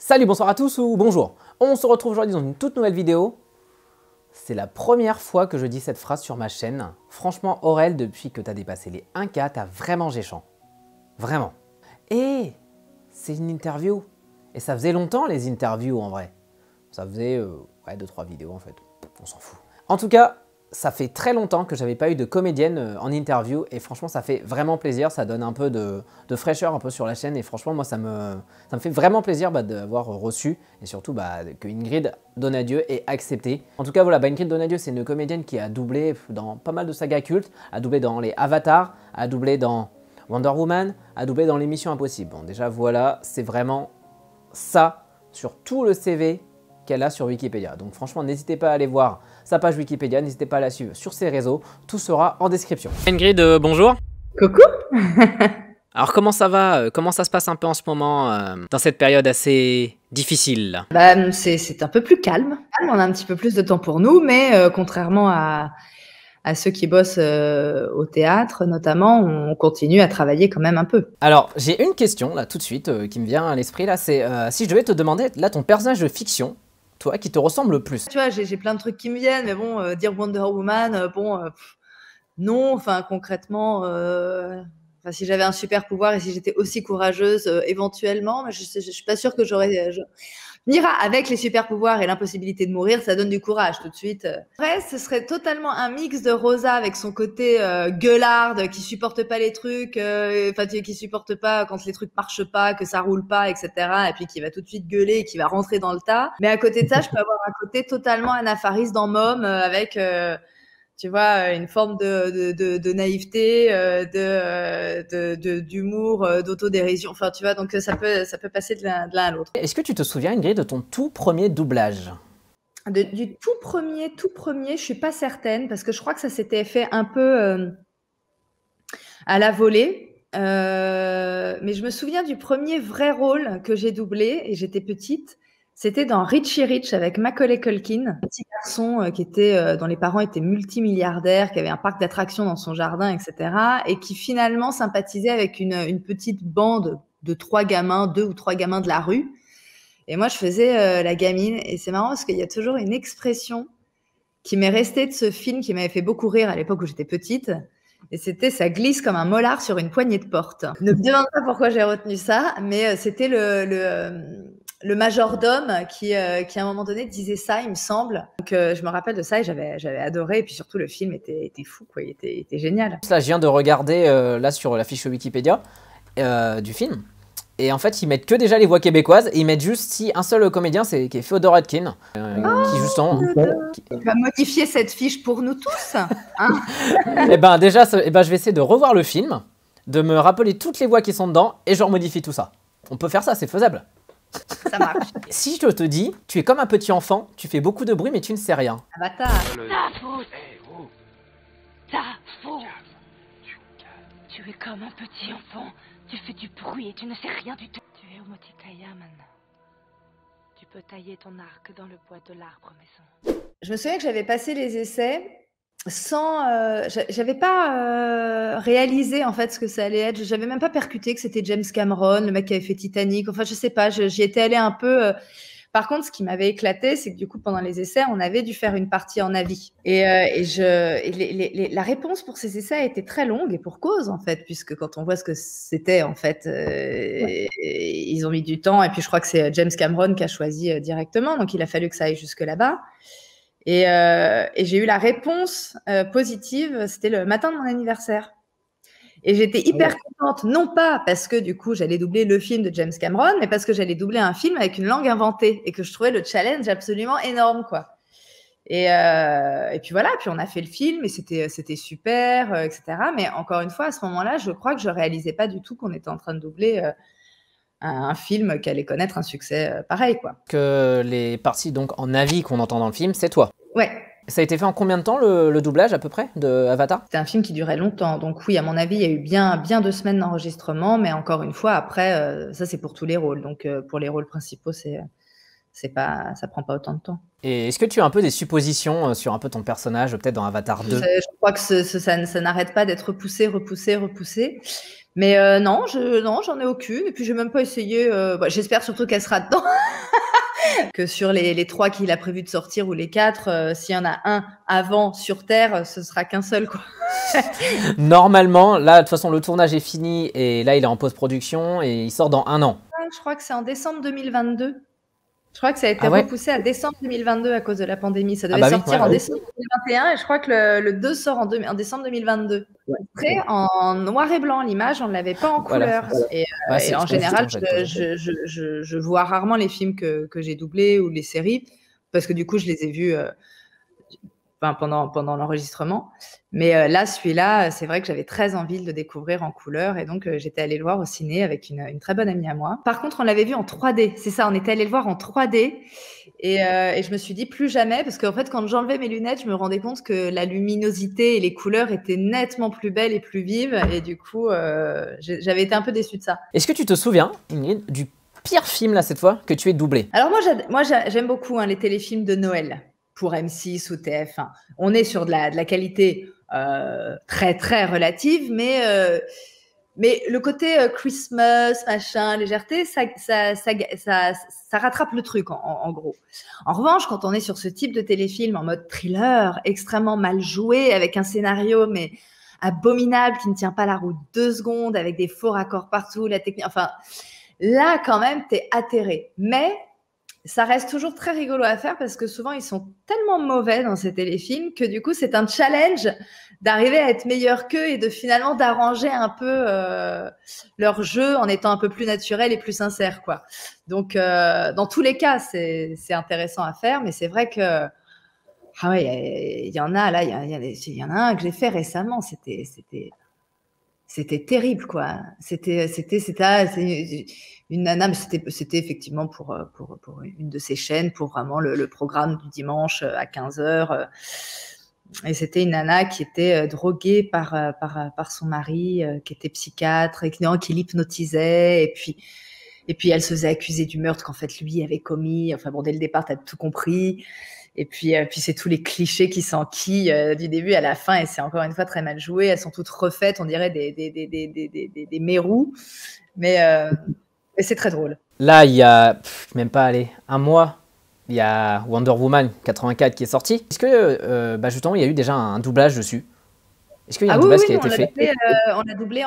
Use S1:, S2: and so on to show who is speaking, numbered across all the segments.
S1: Salut, bonsoir à tous ou bonjour. On se retrouve aujourd'hui dans une toute nouvelle vidéo. C'est la première fois que je dis cette phrase sur ma chaîne. Franchement, Aurel, depuis que tu as dépassé les 1K, t'as vraiment géchant. Vraiment. Et c'est une interview. Et ça faisait longtemps les interviews en vrai. Ça faisait 2-3 vidéos en fait. On s'en fout. En tout cas, ça fait très longtemps que j'avais pas eu de comédienne en interview et franchement ça fait vraiment plaisir, ça donne un peu de fraîcheur un peu sur la chaîne et franchement moi ça me fait vraiment plaisir d'avoir reçu et surtout que Ingrid Donadieu ait accepté. En tout cas voilà, Ingrid Donadieu c'est une comédienne qui a doublé dans pas mal de sagas cultes, a doublé dans les Avatars, a doublé dans Wonder Woman, a doublé dans l'émission Impossible. Bon déjà voilà, c'est vraiment ça sur tout le CV qu'elle a sur Wikipédia. Donc franchement, n'hésitez pas à aller voir sa page Wikipédia, n'hésitez pas à la suivre sur ses réseaux, tout sera en description. Ingrid, bonjour.
S2: Coucou.
S1: Alors comment ça va? Comment ça se passe un peu en ce moment dans cette période assez difficile?
S2: C'est un peu plus calme. On a un petit peu plus de temps pour nous, mais contrairement à ceux qui bossent au théâtre notamment, on continue à travailler quand même un peu.
S1: Alors j'ai une question là tout de suite qui me vient à l'esprit là, c'est si je devais te demander là ton personnage de fiction, toi, qui te ressemble le plus.
S2: Tu vois, j'ai plein de trucs qui me viennent, mais bon, dire Wonder Woman, non, enfin concrètement, si j'avais un super pouvoir et si j'étais aussi courageuse, éventuellement, mais je suis pas sûre que j'aurais... Mira, avec les super pouvoirs et l'impossibilité de mourir, ça donne du courage tout de suite. Après, ce serait totalement un mix de Rosa avec son côté gueularde, qui supporte pas les trucs, qui supporte pas quand les trucs marchent pas, que ça roule pas, etc. Et puis qui va tout de suite gueuler et qui va rentrer dans le tas. Mais à côté de ça, je peux avoir un côté totalement Anna Faris dans Mom, avec... tu vois, une forme de naïveté, d'humour, d'autodérision. Enfin, tu vois, donc ça peut passer de l'un à l'autre.
S1: Est-ce que tu te souviens, Ingrid, de ton tout premier doublage?
S2: Du tout premier, je suis pas certaine parce que je crois que ça s'était fait un peu à la volée. Mais je me souviens du premier vrai rôle que j'ai doublé et j'étais petite. C'était dans Richie Rich avec Macaulay Culkin, un petit garçon qui était, dont les parents étaient multimilliardaires, qui avait un parc d'attractions dans son jardin, etc. Et qui finalement sympathisait avec une petite bande de 3 gamins, 2 ou 3 gamins de la rue. Et moi, je faisais la gamine. Et c'est marrant parce qu'il y a toujours une expression qui m'est restée de ce film qui m'avait fait beaucoup rire à l'époque où j'étais petite. Et c'était « ça glisse comme un molar sur une poignée de porte ». Ne me demande pas pourquoi j'ai retenu ça, mais c'était le majordome qui à un moment donné disait ça, il me semble. Donc je me rappelle de ça et j'avais adoré. Et puis surtout, le film était fou, quoi. Il était génial.
S1: Là, je viens de regarder là sur la fiche Wikipédia du film. Et en fait, ils mettent que déjà les voix québécoises. Et ils mettent juste si un seul comédien, qui est Féodor Aitken. Qui justement...
S2: Tu vas modifier cette fiche pour nous tous, hein.
S1: Et ben déjà, je vais essayer de revoir le film, de me rappeler toutes les voix qui sont dedans, et je remodifie tout ça. On peut faire ça, c'est faisable.
S2: Ça marche.
S1: Si je te dis, tu es comme un petit enfant, tu fais beaucoup de bruit, mais tu ne sais rien.
S2: Avatar.
S3: Ta faute. Ta faute. Tu es comme un petit enfant. Tu fais du bruit et tu ne sais rien du tout. Tu es Omotikaya maintenant. Tu peux tailler ton arc dans le bois de l'arbre maison.
S2: Je me souviens que j'avais passé les essais sans... j'avais pas réalisé en fait ce que ça allait être. J'avais même pas percuté que c'était James Cameron, le mec qui avait fait Titanic. Enfin, je sais pas, j'y étais allée un peu... Par contre, ce qui m'avait éclaté, c'est que du coup, pendant les essais, on avait dû faire une partie en avis. La réponse pour ces essais a été très longue et pour cause, en fait, puisque quand on voit ce que c'était, en fait, ils ont mis du temps. Et puis, je crois que c'est James Cameron qui a choisi directement. Donc, il a fallu que ça aille jusque là-bas. Et j'ai eu la réponse positive. C'était le matin de mon anniversaire. Et j'étais hyper contente, non pas parce que du coup j'allais doubler le film de James Cameron, mais parce que j'allais doubler un film avec une langue inventée et que je trouvais le challenge absolument énorme, quoi. Et puis voilà, puis on a fait le film et c'était super, etc. Mais encore une fois, à ce moment-là, je crois que je réalisais pas du tout qu'on était en train de doubler un film qui allait connaître un succès pareil, quoi.
S1: Que les parties donc en avis qu'on entend dans le film, c'est toi.
S2: Ouais.
S1: Ça a été fait en combien de temps le doublage à peu près de Avatar?
S2: C'était un film qui durait longtemps, donc oui, à mon avis, il y a eu bien 2 semaines d'enregistrement, mais encore une fois, après, ça c'est pour tous les rôles, donc pour les rôles principaux, c'est Ça prend pas autant de temps.
S1: Et est-ce que tu as un peu des suppositions sur un peu ton personnage, peut-être dans Avatar 2?
S2: Je crois que ça n'arrête pas d'être repoussé. Mais non, j'en ai aucune. Et puis, j'ai même pas essayé. J'espère surtout qu'elle sera dedans. Que sur les 3 qu'il a prévu de sortir ou les 4, s'il y en a un avant sur Terre, ce sera qu'un seul, quoi.
S1: Normalement, là, de toute façon, le tournage est fini et là, il est en post-production et il sort dans 1 an.
S2: Je crois que c'est en décembre 2022. Je crois que ça a été
S1: Ah ouais.
S2: repoussé à décembre 2022 à cause de la pandémie. Ça
S1: Ah
S2: devait
S1: bah oui,
S2: sortir
S1: ouais,
S2: en
S1: ouais.
S2: décembre 2021 et je crois que le 2 sort en décembre 2022. Après, en noir et blanc, l'image, on ne l'avait pas en
S1: Voilà.
S2: couleur. Et en général, je vois rarement les films que j'ai doublés ou les séries parce que du coup, je les ai vus pendant l'enregistrement. Mais là, celui-là, c'est vrai que j'avais très envie de le découvrir en couleur et donc j'étais allée le voir au ciné avec une très bonne amie à moi. Par contre, on l'avait vu en 3D, c'est ça, on était allé le voir en 3D et je me suis dit plus jamais, parce qu'en fait, quand j'enlevais mes lunettes, je me rendais compte que la luminosité et les couleurs étaient nettement plus belles et plus vives et du coup, j'avais été un peu déçue de ça.
S1: Est-ce que tu te souviens, Ingrid, du pire film, là, cette fois, que tu aies doublé?
S2: Alors moi j'aime beaucoup les téléfilms de Noël pour M6 ou TF1. On est sur de la qualité très très relative, mais le côté Christmas, machin, légèreté, ça rattrape le truc en gros. En revanche, quand on est sur ce type de téléfilm en mode thriller, extrêmement mal joué, avec un scénario mais abominable qui ne tient pas la route 2 secondes, avec des faux raccords partout, la technique, enfin là quand même t'es atterré. Mais ça reste toujours très rigolo à faire parce que souvent, ils sont tellement mauvais dans ces téléfilms que du coup, c'est un challenge d'arriver à être meilleur qu'eux et de finalement d'arranger un peu leur jeu en étant un peu plus naturel et plus sincère, quoi. Donc, dans tous les cas, c'est intéressant à faire, mais c'est vrai que ah ouais, il y en a là, il y en a un que j'ai fait récemment, c'était terrible, quoi. C'était une nana, mais c'était effectivement pour une de ces chaînes, pour vraiment le programme du dimanche à 15h. Et c'était une nana qui était droguée par son mari, qui était psychiatre, et qui l'hypnotisait. Et puis, elle se faisait accuser du meurtre qu'en fait, lui avait commis. Enfin bon, dès le départ, tu as tout compris. Et puis c'est tous les clichés qui s'enquillent du début à la fin, et c'est encore une fois très mal joué. Elles sont toutes refaites, on dirait des mérous, mais c'est très drôle.
S1: Là, il y a même pas, allez, 1 mois, il y a Wonder Woman 84 qui est sorti. Est-ce que, justement, il y a eu déjà un doublage dessus? Est-ce qu'il y a un doublage qui a été fait?
S2: On l'a doublé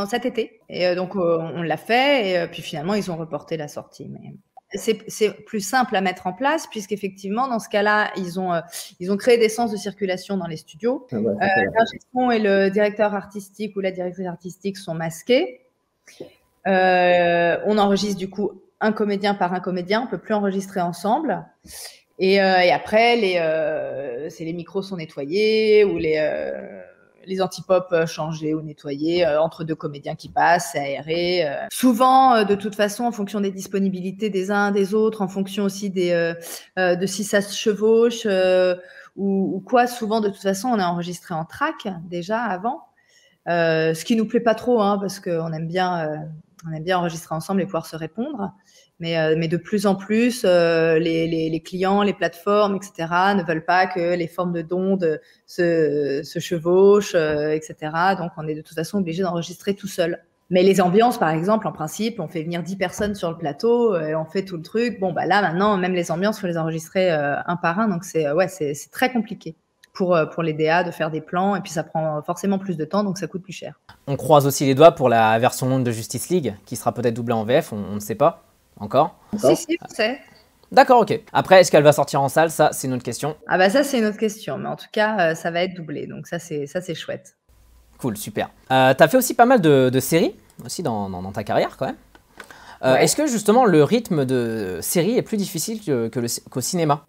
S2: cet été, et donc on l'a fait, et puis finalement, ils ont reporté la sortie. Mais c'est plus simple à mettre en place puisqu'effectivement, dans ce cas-là, ils ont créé des sens de circulation dans les studios. L'ingé son et le directeur artistique ou la directrice artistique sont masqués. On enregistre du coup un comédien par un comédien, on peut plus enregistrer ensemble. Et après, les micros sont nettoyés ou les antipop changés ou nettoyés entre 2 comédiens qui passent, c'est aéré. Souvent, de toute façon, en fonction des disponibilités des uns des autres, en fonction aussi de si ça se chevauche ou quoi, souvent, de toute façon, on est enregistré en track déjà avant. Ce qui nous plaît pas trop, parce qu'on aime bien enregistrer ensemble et pouvoir se répondre. Mais de plus en plus, les clients, les plateformes, etc., ne veulent pas que les formes de d'ondes se chevauchent, etc. Donc, on est de toute façon obligé d'enregistrer tout seul. Mais les ambiances, par exemple, en principe, on fait venir 10 personnes sur le plateau, et on fait tout le truc. Bon, là, maintenant, même les ambiances, il faut les enregistrer un par un. Donc, c'est très compliqué pour les DA de faire des plans. Et puis, ça prend forcément plus de temps, donc ça coûte plus cher.
S1: On croise aussi les doigts pour la version longue de Justice League, qui sera peut-être doublée en VF, on ne sait pas encore.
S2: Si, on sait.
S1: D'accord, ok. Après, est-ce qu'elle va sortir en salle? Ça, c'est une autre question.
S2: Ah bah ça, c'est une autre question. Mais en tout cas, ça va être doublé. Donc ça, c'est chouette.
S1: Cool, super. T'as fait aussi pas mal de séries, aussi dans ta carrière, quand même.
S2: Ouais.
S1: Est-ce que, justement, le rythme de série est plus difficile qu'au cinéma?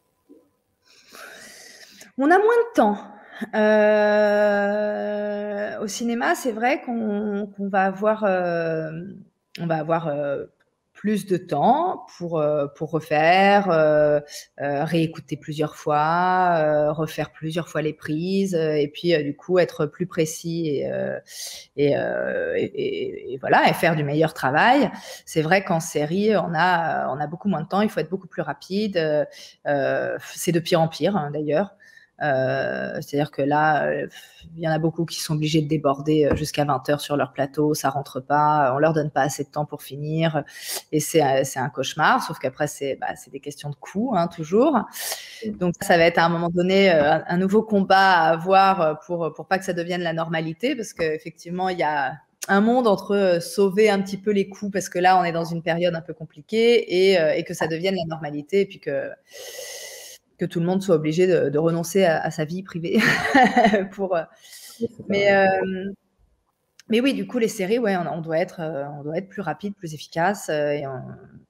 S2: On a moins de temps. Au cinéma, c'est vrai qu'on va avoir plus de temps pour refaire, réécouter plusieurs fois, refaire plusieurs fois les prises, et puis du coup être plus précis et voilà, et faire du meilleur travail. C'est vrai qu'en série, on a beaucoup moins de temps, il faut être beaucoup plus rapide. C'est de pire en pire, hein, d'ailleurs. C'est-à-dire que là, il y en a beaucoup qui sont obligés de déborder jusqu'à 20h sur leur plateau, ça rentre pas, on leur donne pas assez de temps pour finir, et c'est un cauchemar, sauf qu'après, c'est des questions de coût, hein, toujours. Donc ça va être à un moment donné un nouveau combat à avoir pour pas que ça devienne la normalité, parce qu'effectivement, il y a un monde entre sauver un petit peu les coûts, parce que là, on est dans une période un peu compliquée, et que ça devienne la normalité, et puis que tout le monde soit obligé de renoncer à sa vie privée pour. Mais oui, du coup, les séries, ouais, on doit être plus rapide, plus efficace.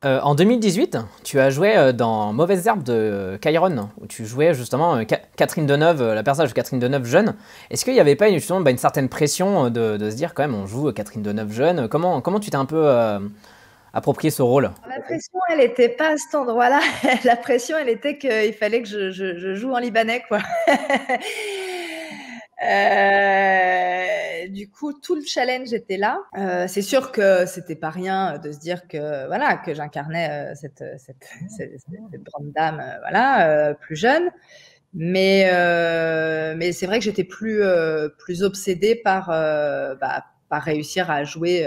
S1: En 2018, tu as joué dans Mauvaises Herbes de Chiron, où tu jouais justement Catherine Deneuve, la personnage de Catherine Deneuve jeune. Est-ce qu'il n'y avait pas justement une certaine pression de se dire quand même on joue Catherine Deneuve jeune? Comment tu t'es un peu approprié ce rôle?
S2: La pression, elle n'était pas à cet endroit-là. La pression, elle était qu'il fallait que je joue en libanais, quoi. Du coup, tout le challenge était là. C'est sûr que c'était pas rien de se dire que voilà, que j'incarnais cette grande dame, voilà, plus jeune. Mais c'est vrai que j'étais plus obsédée par réussir à jouer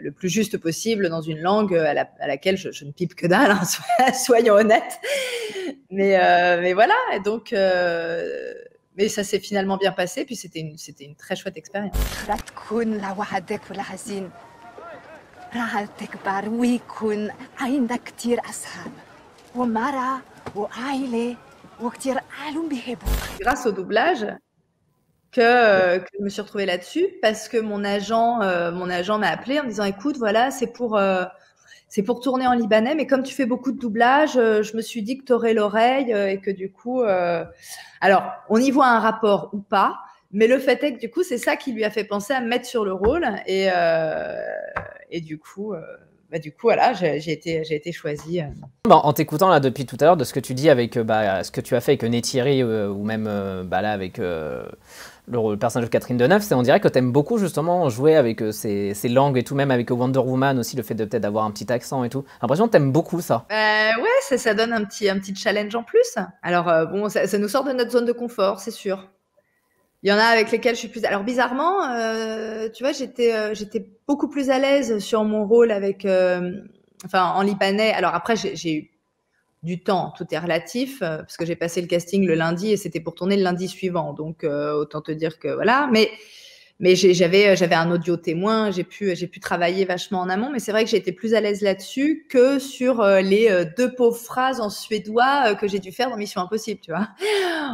S2: le plus juste possible dans une langue à laquelle je ne pipe que dalle, hein, soyons honnêtes. Mais voilà, et donc mais ça s'est finalement bien passé, puis c'était une très chouette expérience. Grâce au doublage que je me suis retrouvée là-dessus, parce que mon agent m'a appelé en me disant écoute, voilà, c'est pour tourner en libanais, mais comme tu fais beaucoup de doublage, je me suis dit que tu aurais l'oreille, et que du coup alors on y voit un rapport ou pas, mais le fait est que du coup c'est ça qui lui a fait penser à me mettre sur le rôle, et du coup voilà, j'ai été choisie.
S1: En t'écoutant là depuis tout à l'heure de ce que tu dis avec ce que tu as fait avec Neytiri, ou même là avec le personnage de Catherine Deneuve, on dirait que tu aimes beaucoup justement jouer avec ces langues et tout, même avec Wonder Woman aussi, le fait de peut-être d'avoir un petit accent et tout. J'ai l'impression que tu aimes beaucoup ça.
S2: Ouais, ça donne un petit challenge en plus. Alors bon, ça nous sort de notre zone de confort, c'est sûr. Il y en a avec lesquels je suis plus. Alors bizarrement, tu vois, j'étais beaucoup plus à l'aise sur mon rôle avec, en libanais. Alors après, j'ai eu du temps, tout est relatif, parce que j'ai passé le casting le lundi et c'était pour tourner le lundi suivant. Donc autant te dire que voilà. Mais j'avais un audio témoin, j'ai pu travailler vachement en amont, mais c'est vrai que j'ai été plus à l'aise là-dessus que sur les 2 pauvres phrases en suédois que j'ai dû faire dans Mission Impossible, tu vois.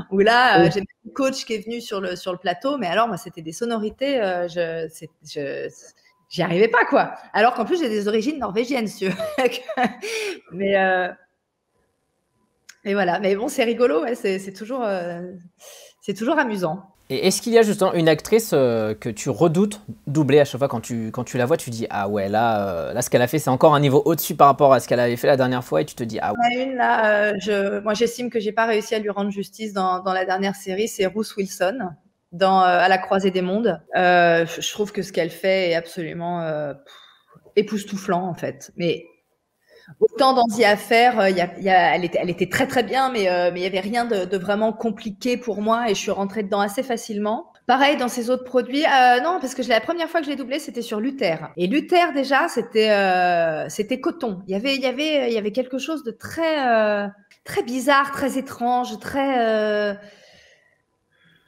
S2: Où là, j'ai un coach qui est venu sur le plateau, mais alors moi c'était des sonorités, j'y arrivais pas, quoi. Alors qu'en plus j'ai des origines norvégiennes, si tu veux. Mais voilà, mais bon, c'est rigolo, ouais, c'est toujours amusant.
S1: Et est-ce qu'il y a justement une actrice que tu redoutes doubler à chaque fois quand tu la vois, tu dis ah ouais, là ce qu'elle a fait c'est encore un niveau au-dessus par rapport à ce qu'elle avait fait la dernière fois, et tu te dis ah ouais.
S2: Il y en a une là, moi j'estime que j'ai pas réussi à lui rendre justice dans la dernière série, c'est Ruth Wilson dans À la croisée des mondes. Je trouve que ce qu'elle fait est absolument époustouflant en fait. Mais autant dans The Affair, elle était très très bien, mais il y avait rien de vraiment compliqué pour moi, et je suis rentrée dedans assez facilement. Pareil dans ses autres produits, non, parce que la première fois que je l'ai doublé, c'était sur Luther. Et Luther déjà, c'était coton. Il y avait quelque chose de très très bizarre, très étrange, très.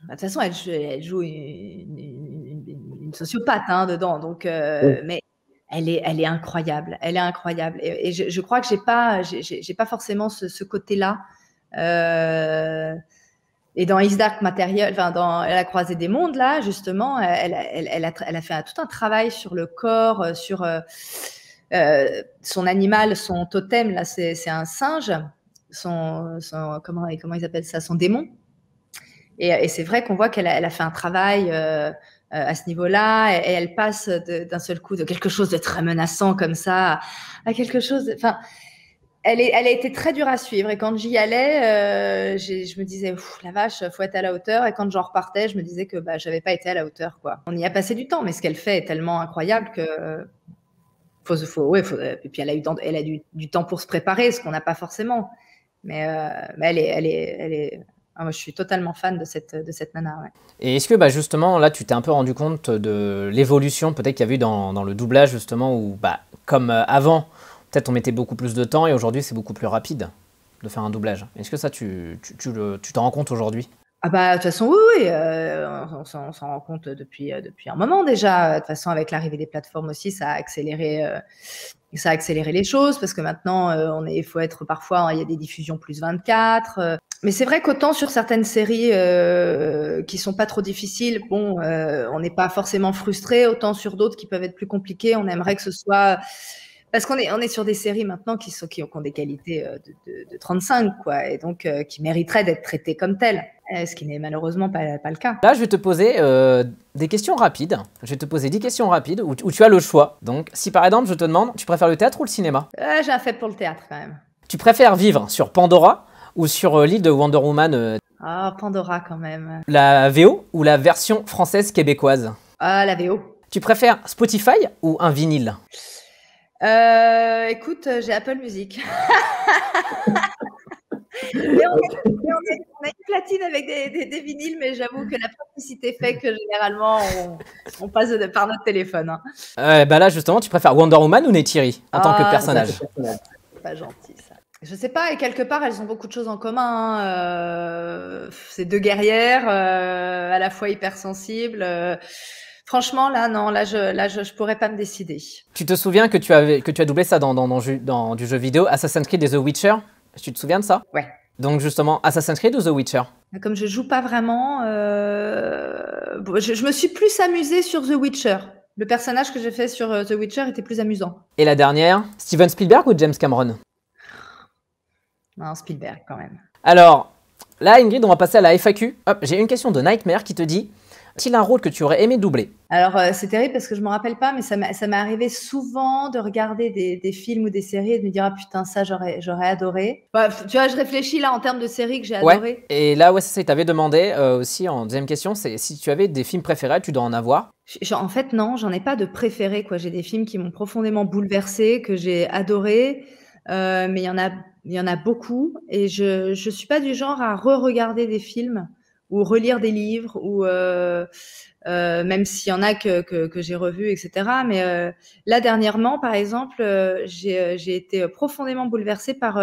S2: De toute façon, elle joue une sociopathe, hein, dedans, donc mais. Elle est incroyable. Elle est incroyable. Et je crois que j'ai pas forcément ce côté-là. Et dans His Dark Material, dans La croisée des mondes, là, justement, elle a fait tout un travail sur le corps, sur son animal, son totem, là, c'est un singe. Comment ils appellent ça? Son démon. Et c'est vrai qu'on voit qu'elle a fait un travail à ce niveau-là, et elle passe d'un seul coup de quelque chose de très menaçant comme ça à quelque chose. Enfin, elle a été très dure à suivre. Et quand j'y allais, je me disais, la vache, faut être à la hauteur. Et quand j'en repartais, je me disais que j'avais pas été à la hauteur, quoi. On y a passé du temps, mais ce qu'elle fait est tellement incroyable que et puis elle a eu du temps pour se préparer, ce qu'on n'a pas forcément. Mais elle est. Ah, moi, je suis totalement fan de cette nana. Ouais.
S1: Et est-ce que justement, là, tu t'es un peu rendu compte de l'évolution peut-être qu'il y a eu dans le doublage, justement, où comme avant, peut-être on mettait beaucoup plus de temps et aujourd'hui, c'est beaucoup plus rapide de faire un doublage. Est-ce que ça, tu t'en rends compte aujourd'hui?
S2: Ah de toute façon, oui, on s'en rend compte depuis un moment déjà. De toute façon, avec l'arrivée des plateformes aussi, ça a accéléré les choses parce que maintenant, il faut être parfois, il y a des diffusions plus 24. Mais c'est vrai qu'autant sur certaines séries qui sont pas trop difficiles, bon, on n'est pas forcément frustré, autant sur d'autres qui peuvent être plus compliquées, on aimerait que ce soit... Parce qu'on est sur des séries maintenant qui ont des qualités de 35, quoi, et donc qui mériteraient d'être traitées comme telles, ce qui n'est malheureusement pas le cas.
S1: Là, je vais te poser des questions rapides. Je vais te poser 10 questions rapides où tu as le choix. Donc, si par exemple, je te demande, tu préfères le théâtre ou le cinéma?
S2: J'ai un fait pour le théâtre, quand même.
S1: Tu préfères vivre sur Pandora ou sur l'île de Wonder Woman
S2: Pandora, quand même.
S1: La VO ou la version française québécoise?
S2: La VO.
S1: Tu préfères Spotify ou un vinyle?
S2: Écoute, j'ai Apple Music. Mais on a une platine avec des vinyles, mais j'avoue que la praticité fait que généralement on passe par notre téléphone. Hein.
S1: Là justement, tu préfères Wonder Woman ou Neytiri en tant que personnage?
S2: C'est pas gentil ça. Je sais pas, et quelque part elles ont beaucoup de choses en commun. Hein. C'est deux guerrières, à la fois hypersensibles. Franchement, là, non, je pourrais pas me décider.
S1: Tu te souviens que tu as doublé ça dans du jeu vidéo Assassin's Creed et The Witcher? Tu te souviens de ça?
S2: Ouais.
S1: Donc justement, Assassin's Creed ou The Witcher?
S2: Comme je joue pas vraiment, je me suis plus amusée sur The Witcher. Le personnage que j'ai fait sur The Witcher était plus amusant.
S1: Et la dernière, Steven Spielberg ou James Cameron?
S2: Non, Spielberg quand même.
S1: Alors, là Ingrid, on va passer à la FAQ. Hop, j'ai une question de Nightmare qui te dit: est-il un rôle que tu aurais aimé doubler?
S2: Alors, c'est terrible parce que je me rappelle pas, mais ça m'est arrivé souvent de regarder des films ou des séries et de me dire, ah putain, ça, j'aurais adoré. Tu vois, je réfléchis là en termes de séries que j'ai adoré.
S1: Et là, c'est ça, il t'avait demandé aussi en deuxième question, c'est si tu avais des films préférés, tu dois en avoir.
S2: En fait, non, j'en ai pas de préférés, quoi. J'ai des films qui m'ont profondément bouleversée, que j'ai adoré, mais il y en a beaucoup et je suis pas du genre à re-regarder des films ou relire des livres ou même s'il y en a que j'ai revus, etc. Mais là, dernièrement, par exemple, j'ai été profondément bouleversée par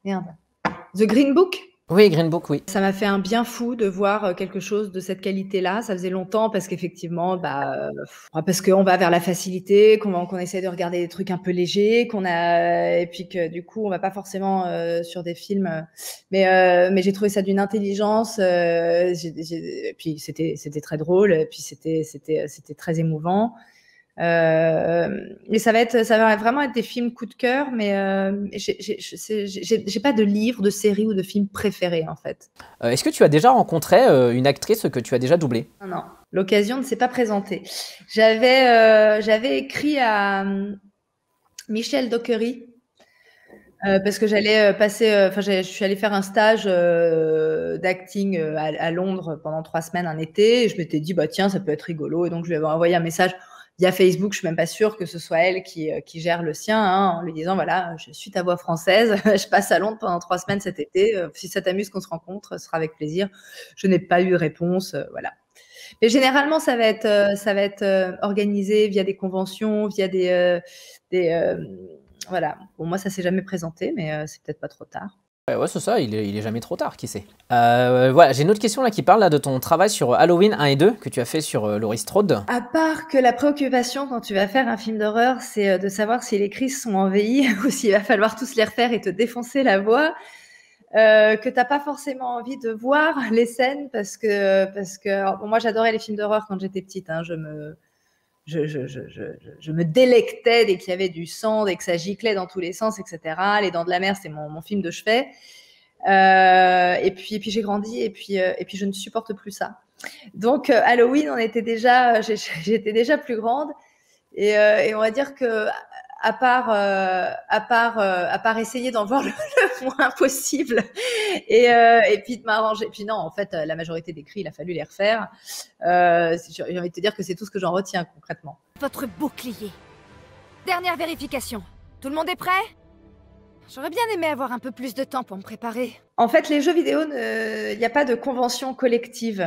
S2: The Green Book.
S1: Oui, Green Book, oui.
S2: Ça m'a fait un bien fou de voir quelque chose de cette qualité-là. Ça faisait longtemps parce qu'effectivement, parce qu'on va vers la facilité, qu'on essaie de regarder des trucs un peu légers, et puis que du coup, on va pas forcément sur des films. Mais j'ai trouvé ça d'une intelligence. Et puis c'était très drôle. Et puis c'était très émouvant. Et ça va vraiment être des films coup de cœur, mais j'ai pas de livre, de série ou de film préféré en fait.
S1: Est-ce que tu as déjà rencontré une actrice que tu as déjà doublée?
S2: Non, l'occasion ne s'est pas présentée. J'avais écrit à Michel Dockery parce que j'allais passer, je suis allée faire un stage d'acting à Londres pendant 3 semaines un été. Et je m'étais dit tiens, ça peut être rigolo, et donc je lui avais envoyé un message via Facebook. Je suis même pas sûre que ce soit elle qui gère le sien, hein, en lui disant voilà, je suis ta voix française, je passe à Londres pendant 3 semaines cet été. Si ça t'amuse qu'on se rencontre, ce sera avec plaisir. Je n'ai pas eu de réponse, voilà. Mais généralement, ça va être organisé via des conventions, via voilà. Bon, moi, ça s'est jamais présenté, mais c'est peut-être pas trop tard.
S1: Ouais, c'est ça, il est jamais trop tard, qui sait. Voilà, j'ai une autre question là qui parle là, de ton travail sur Halloween 1 et 2 que tu as fait sur Laurie Strode.
S2: À part que la préoccupation quand tu vas faire un film d'horreur, c'est de savoir si les crises sont en VI ou s'il va falloir tous les refaire et te défoncer la voix, que t'as pas forcément envie de voir les scènes parce que moi j'adorais les films d'horreur quand j'étais petite, hein, je me délectais dès qu'il y avait du sang, dès que ça giclait dans tous les sens, etc. Les Dents de la Mer, c'est mon film de chevet. Et puis j'ai grandi et puis je ne supporte plus ça. Donc, Halloween, j'étais déjà plus grande. Et on va dire que à part essayer d'en voir le moins possible et puis de m'arranger. Puis non, en fait, la majorité des cris, il a fallu les refaire. J'ai envie de te dire que c'est tout ce que j'en retiens concrètement.
S4: Votre bouclier. Dernière vérification. Tout le monde est prêt? J'aurais bien aimé avoir un peu plus de temps pour me préparer.
S2: En fait, les jeux vidéo, il n'y a pas de convention collective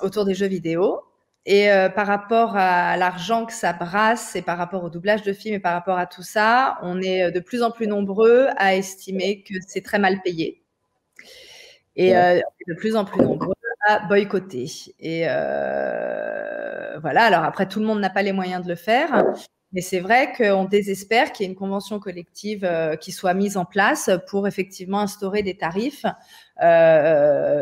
S2: autour des jeux vidéo. Et par rapport à l'argent que ça brasse et par rapport au doublage de films et par rapport à tout ça, on est de plus en plus nombreux à estimer que c'est très mal payé. Et on est de plus en plus nombreux à boycotter. Et voilà, alors après, tout le monde n'a pas les moyens de le faire. Mais c'est vrai qu'on désespère qu'il y ait une convention collective qui soit mise en place pour effectivement instaurer des tarifs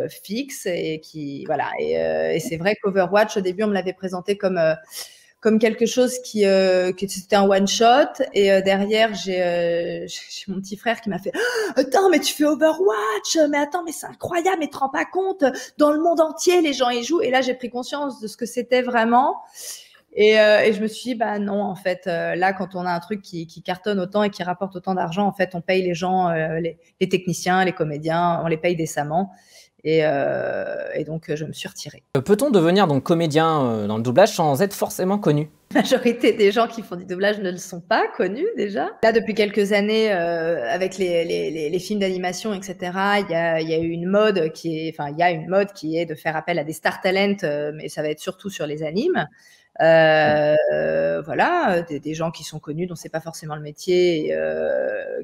S2: fixes et qui voilà. Et c'est vrai qu'Overwatch au début on me l'avait présenté comme quelque chose qui c'était un one shot et derrière j'ai mon petit frère qui m'a fait attends mais tu fais Overwatch mais attends mais c'est incroyable mais tu te rends pas compte dans le monde entier les gens y jouent et là j'ai pris conscience de ce que c'était vraiment. Et je me suis dit, bah non, en fait, là, quand on a un truc qui cartonne autant et qui rapporte autant d'argent, en fait, on paye les gens, les techniciens, les comédiens, on les paye décemment. Et donc, je me suis retirée.
S1: Peut-on devenir donc comédien dans le doublage sans être forcément connu?
S2: La majorité des gens qui font du doublage ne le sont pas connus déjà. Là, depuis quelques années, avec les films d'animation, etc., il y a eu une mode qui est de faire appel à des star talents, mais ça va être surtout sur les animes. Voilà, des gens qui sont connus, dont c'est pas forcément le métier,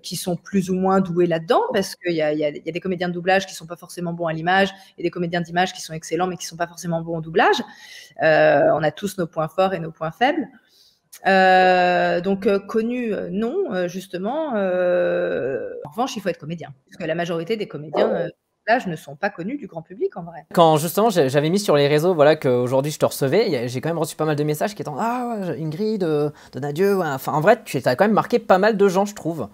S2: qui sont plus ou moins doués là-dedans, parce qu'il y a des comédiens de doublage qui sont pas forcément bons à l'image, et des comédiens d'image qui sont excellents, mais qui sont pas forcément bons au doublage. On a tous nos points forts et nos points faibles. Donc connu, non, justement. En revanche, il faut être comédien, parce que la majorité des comédiens ne sont pas connus du grand public en vrai.
S1: Quand justement j'avais mis sur les réseaux voilà, qu'aujourd'hui je te recevais, j'ai quand même reçu pas mal de messages qui étaient « Ah ouais, Ingrid, de Nadieu, ouais. » Enfin en vrai, tu as quand même marqué pas mal de gens, je trouve.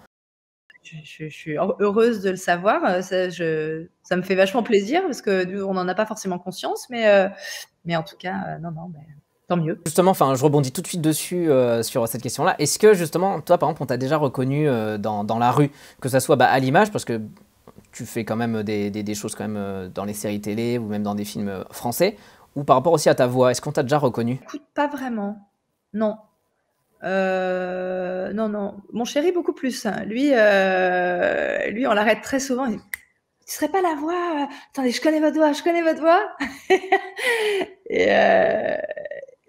S2: Je suis heureuse de le savoir, ça me fait vachement plaisir parce qu'on n'en a pas forcément conscience, mais en tout cas, non, tant mieux.
S1: Justement, enfin, je rebondis tout de suite dessus sur cette question-là. Est-ce que justement, toi par exemple, on t'a déjà reconnu dans la rue, que ça soit à l'image, parce que tu fais quand même des choses quand même dans les séries télé ou même dans des films français, ou par rapport aussi à ta voix, est-ce qu'on t'a déjà reconnu?
S2: Écoute, pas vraiment, non. Non. Mon chéri, beaucoup plus. Lui, on l'arrête très souvent. Il dit, tu serais pas la voix attendez, je connais votre voix. Et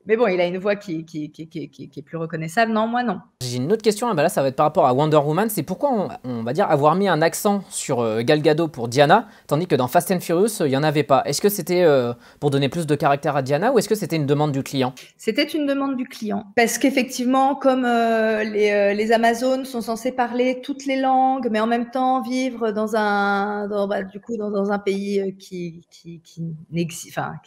S2: mais bon, il a une voix qui est plus reconnaissable. Non, moi, non.
S1: J'ai une autre question, là ça va être par rapport à Wonder Woman. C'est pourquoi on va dire avoir mis un accent sur Gal Gadot pour Diana, tandis que dans Fast and Furious, il n'y en avait pas. Est-ce que c'était pour donner plus de caractère à Diana ou est-ce que c'était une demande du client?
S2: C'était une demande du client. Parce qu'effectivement, comme les Amazones sont censées parler toutes les langues, mais en même temps vivre dans un pays qui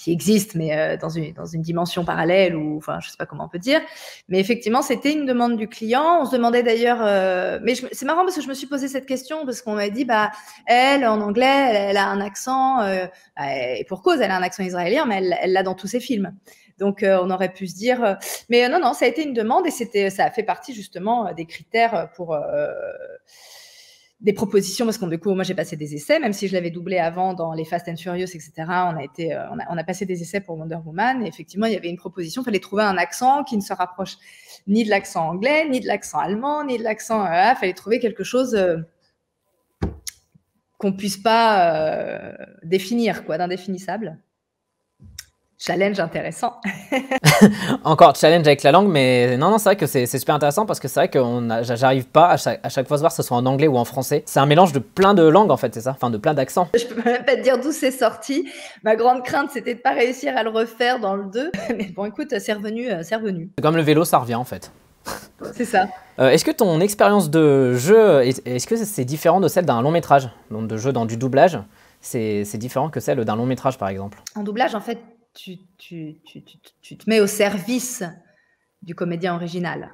S2: existe, mais dans une dimension parallèle, ou enfin, je sais pas comment on peut dire. Mais effectivement, c'était une demande du client. On se demandait d'ailleurs, mais c'est marrant parce que je me suis posé cette question parce qu'on m'a dit, bah, elle, en anglais, elle a un accent, et pour cause, elle a un accent israélien, mais elle l'a dans tous ses films. Donc, on aurait pu se dire, mais non, ça a été une demande et ça a fait partie justement des critères pour des propositions, parce que du coup, moi, j'ai passé des essais, même si je l'avais doublé avant dans les Fast and Furious, etc. On a passé des essais pour Wonder Woman, et effectivement, il y avait une proposition, il fallait trouver un accent qui ne se rapproche ni de l'accent anglais, ni de l'accent allemand, ni de l'accent... il fallait trouver quelque chose qu'on puisse pas définir, quoi, d'indéfinissable. Challenge intéressant.
S1: Encore challenge avec la langue, mais non, c'est vrai que c'est super intéressant parce que c'est vrai que j'arrive pas à chaque fois se voir, que ce soit en anglais ou en français. C'est un mélange de plein de langues en fait, c'est ça? Enfin, de plein d'accents.
S2: Je peux même pas te dire d'où c'est sorti. Ma grande crainte, c'était de pas réussir à le refaire dans le 2. Mais bon, écoute, c'est revenu. C'est
S1: comme le vélo, ça revient en fait.
S2: C'est ça.
S1: Est-ce que ton expérience de jeu, est-ce que c'est différent de celle d'un long métrage? Donc de jeu dans du doublage, c'est différent que celle d'un long métrage par exemple?
S2: En doublage, en fait, tu te mets au service du comédien original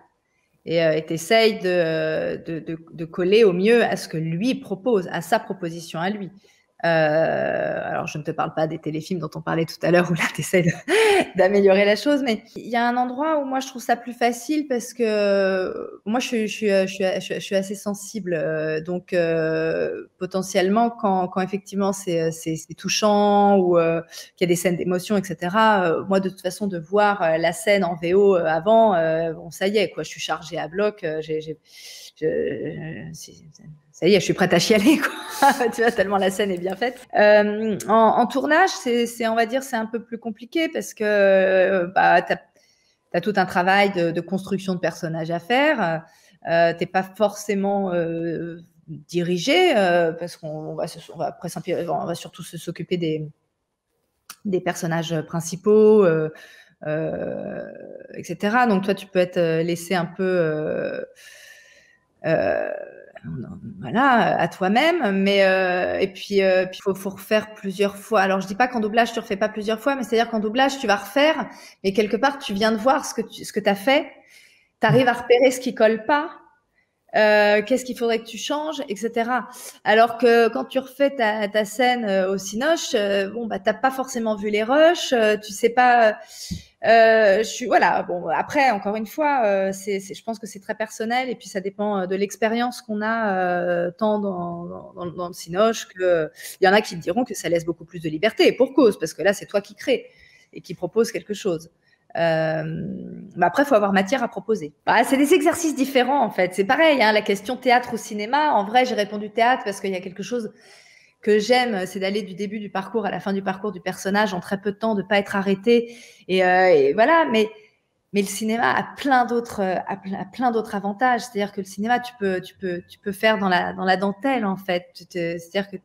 S2: et tu essayes de coller au mieux à ce que lui propose, à sa proposition à lui. Alors, je ne te parle pas des téléfilms dont on parlait tout à l'heure, où là, tu essaies d'améliorer la chose, mais il y a un endroit où moi, je trouve ça plus facile parce que moi, je suis assez sensible. Donc, potentiellement, quand effectivement, c'est touchant ou qu'il y a des scènes d'émotion, etc., moi, de toute façon, de voir la scène en VO avant, bon, ça y est, quoi, je suis chargée à bloc. Ça y est, je suis prête à chialer, quoi. Tu vois, tellement la scène est bien faite. En tournage, on va dire, c'est un peu plus compliqué parce que bah, tu as tout un travail de construction de personnages à faire. T'es pas forcément dirigé parce qu'on va surtout s'occuper des personnages principaux, etc. Donc toi, tu peux être laissé un peu voilà, à toi-même, mais et puis faut refaire plusieurs fois. Alors je dis pas qu'en doublage tu refais pas plusieurs fois, mais c'est-à-dire qu'en doublage tu vas refaire, mais quelque part tu viens de voir ce que t'as fait, t'arrives à repérer ce qui colle pas, qu'est-ce qu'il faudrait que tu changes, etc. Alors que quand tu refais ta scène au Cinoche, bon bah t'as pas forcément vu les rushs, tu sais pas. Voilà. Bon, après, encore une fois, je pense que c'est très personnel et puis ça dépend de l'expérience qu'on a tant dans le Cinoche que il y en a qui te diront que ça laisse beaucoup plus de liberté, et pour cause, parce que là, c'est toi qui crée et qui propose quelque chose. Mais après, il faut avoir matière à proposer. Bah, c'est des exercices différents, en fait. C'est pareil, hein, la question théâtre ou cinéma. En vrai, j'ai répondu théâtre parce qu'il y a quelque chose que j'aime, c'est d'aller du début du parcours à la fin du parcours du personnage en très peu de temps, de pas être arrêté. Et voilà, mais le cinéma a plein d'autres avantages. C'est-à-dire que le cinéma, tu peux faire dans la dentelle, en fait. C'est-à-dire que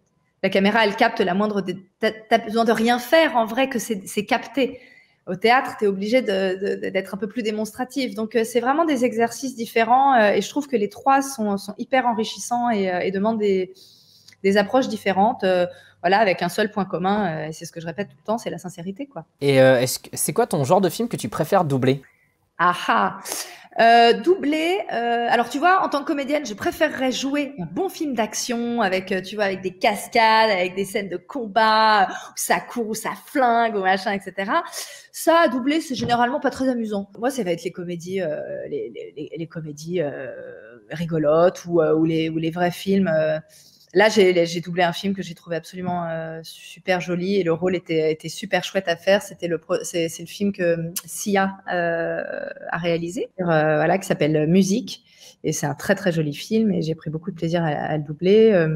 S2: la caméra, elle capte la moindre. T'as besoin de rien faire, en vrai, que c'est capté. Au théâtre, tu es obligé d'être un peu plus démonstratif. Donc, c'est vraiment des exercices différents. Et je trouve que les trois sont hyper enrichissants et demandent des approches différentes, voilà, avec un seul point commun, et c'est ce que je répète tout le temps, c'est la sincérité, quoi.
S1: Et c'est quoi ton genre de film que tu préfères doubler?
S2: Doubler, alors tu vois, en tant que comédienne, je préférerais jouer un bon film d'action avec, tu vois, avec des cascades, avec des scènes de combat, où ça court, où ça flingue, ou machin, etc. Ça, doubler, c'est généralement pas très amusant. Moi, ça va être les comédies, les comédies rigolotes ou les vrais films. Là, j'ai doublé un film que j'ai trouvé absolument super joli et le rôle était super chouette à faire. C'est le film que Sia a réalisé, voilà, qui s'appelle Musique. Et c'est un très très joli film et j'ai pris beaucoup de plaisir à le doubler.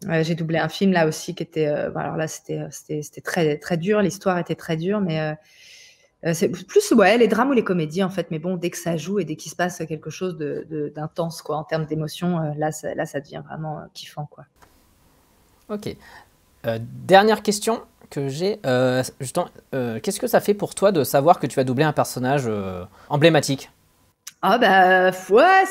S2: J'ai doublé un film là aussi qui était, alors là c'était très très dur. L'histoire était très dure, mais c'est plus ouais, les drames ou les comédies en fait. Mais bon, dès que ça joue et dès qu'il se passe quelque chose d'intense quoi, en termes d'émotion, là ça devient vraiment kiffant quoi.
S1: Ok. Dernière question que j'ai. Qu'est-ce que ça fait pour toi de savoir que tu vas doubler un personnage emblématique?
S2: Ah bah ouais,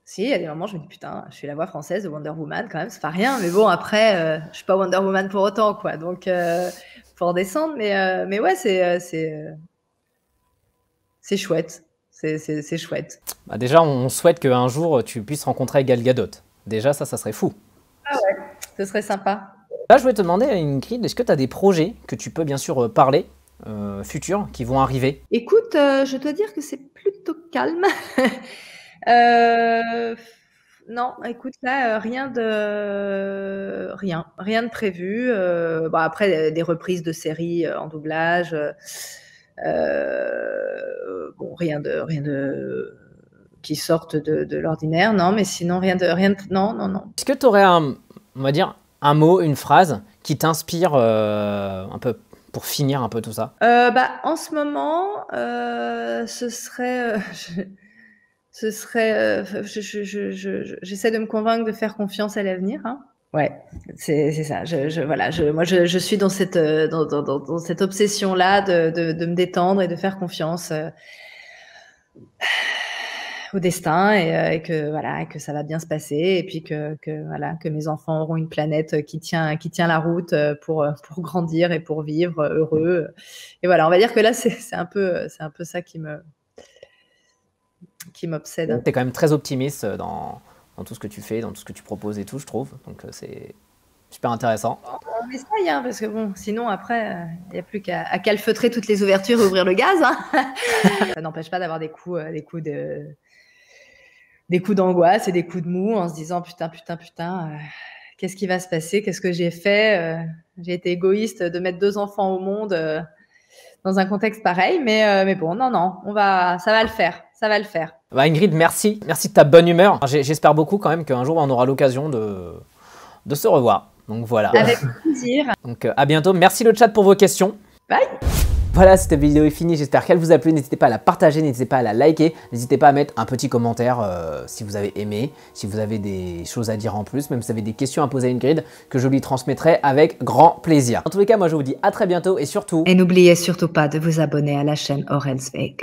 S2: si, il y a des moments, je me dis putain, je suis la voix française de Wonder Woman quand même, c'est pas rien. Mais bon, après, je suis pas Wonder Woman pour autant, quoi. Donc, faut redescendre. Mais ouais, c'est chouette. C'est chouette.
S1: Bah déjà, on souhaite qu'un jour tu puisses rencontrer Gal Gadot. Déjà, ça serait fou.
S2: Ah ouais, ce serait sympa.
S1: Là, je voulais te demander, Ingrid, est-ce que tu as des projets que tu peux bien sûr parler, futurs, qui vont arriver?
S2: Écoute, je dois dire que c'est plutôt calme. Non, écoute, là, rien de prévu. Bon, après, des reprises de séries en doublage. Bon, rien de qui sortent de l'ordinaire, non, mais sinon non.
S1: Est-ce que tu aurais on va dire, un mot, une phrase qui t'inspire un peu pour finir un peu tout ça?
S2: Bah, en ce moment, ce serait, j'essaie de me convaincre de faire confiance à l'avenir, hein. Ouais, c'est ça. Moi, je suis dans cette obsession-là de me détendre et de faire confiance au destin et que voilà, que ça va bien se passer et puis voilà, que mes enfants auront une planète qui tient la route pour grandir et pour vivre heureux. Et voilà, on va dire que là, c'est un peu ça qui m'obsède.
S1: Tu es quand même très optimiste dans dans tout ce que tu fais, dans tout ce que tu proposes et tout, je trouve. Donc c'est super intéressant.
S2: On essaye, hein, parce que bon, sinon après, il n'y a plus qu'à calfeutrer toutes les ouvertures et ouvrir le gaz. Hein. Ça n'empêche pas d'avoir des coups d'angoisse et des coups de mou en se disant putain, qu'est-ce qui va se passer? Qu'est-ce que j'ai fait? J'ai été égoïste de mettre 2 enfants au monde dans un contexte pareil, mais bon, non, ça va le faire, ça va le faire.
S1: Bah Ingrid, merci de ta bonne humeur. J'espère beaucoup quand même qu'un jour on aura l'occasion de se revoir. Donc voilà.
S2: Avec plaisir.
S1: Donc à bientôt. Merci le chat pour vos questions.
S2: Bye.
S1: Voilà, cette vidéo est finie, j'espère qu'elle vous a plu, n'hésitez pas à la partager, n'hésitez pas à la liker, n'hésitez pas à mettre un petit commentaire si vous avez aimé, si vous avez des choses à dire en plus, même si vous avez des questions à poser à Ingrid, que je lui transmettrai avec grand plaisir. En tous les cas, moi je vous dis à très bientôt et surtout...
S2: Et n'oubliez surtout pas de vous abonner à la chaîne Orel's Wake.